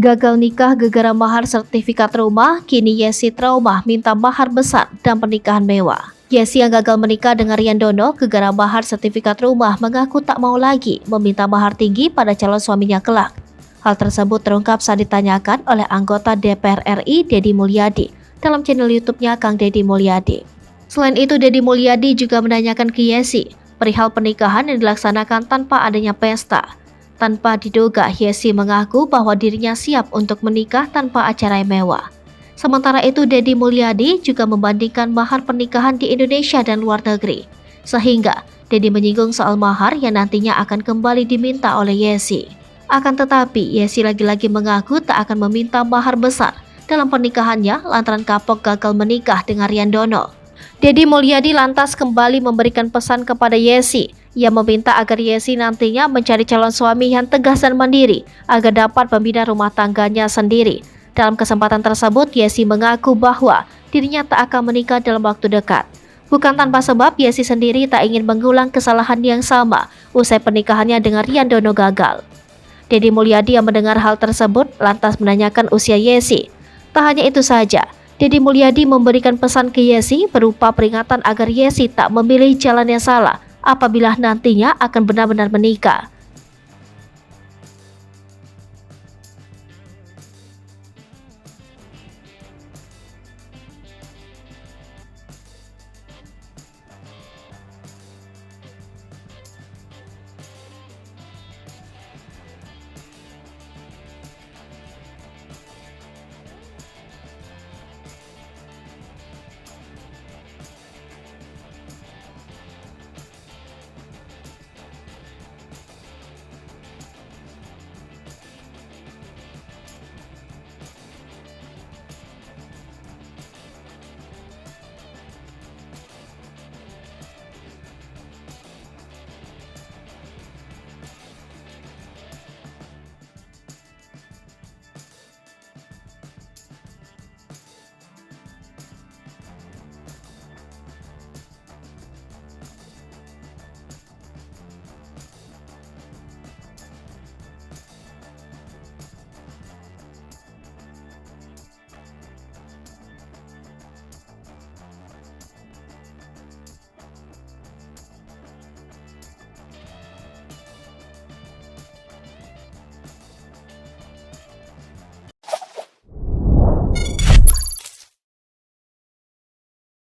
Gagal nikah gegara mahar sertifikat rumah, kini Yesi trauma minta mahar besar dan pernikahan mewah. Yesi yang gagal menikah dengan Rian Dono gegara mahar sertifikat rumah mengaku tak mau lagi meminta mahar tinggi pada calon suaminya kelak. Hal tersebut terungkap saat ditanyakan oleh anggota DPR RI Deddy Mulyadi dalam channel YouTube-nya Kang Deddy Mulyadi. Selain itu, Deddy Mulyadi juga menanyakan ke Yesi perihal pernikahan yang dilaksanakan tanpa adanya pesta. Tanpa diduga, Yesi mengaku bahwa dirinya siap untuk menikah tanpa acara yang mewah. Sementara itu, Deddy Mulyadi juga membandingkan mahar pernikahan di Indonesia dan luar negeri. Sehingga, Deddy menyinggung soal mahar yang nantinya akan kembali diminta oleh Yesi. Akan tetapi, Yesi lagi-lagi mengaku tak akan meminta mahar besar dalam pernikahannya lantaran kapok gagal menikah dengan Rian Dono. Deddy Mulyadi lantas kembali memberikan pesan kepada Yesi. Ia meminta agar Yesi nantinya mencari calon suami yang tegas dan mandiri agar dapat membina rumah tangganya sendiri. Dalam kesempatan tersebut, Yesi mengaku bahwa dirinya tak akan menikah dalam waktu dekat. Bukan tanpa sebab, Yesi sendiri tak ingin mengulang kesalahan yang sama usai pernikahannya dengan Rian Dono gagal. Deddy Mulyadi yang mendengar hal tersebut lantas menanyakan usia Yesi. Tak hanya itu saja, Deddy Mulyadi memberikan pesan ke Yesi berupa peringatan agar Yesi tak memilih jalan yang salah apabila nantinya akan benar-benar menikah.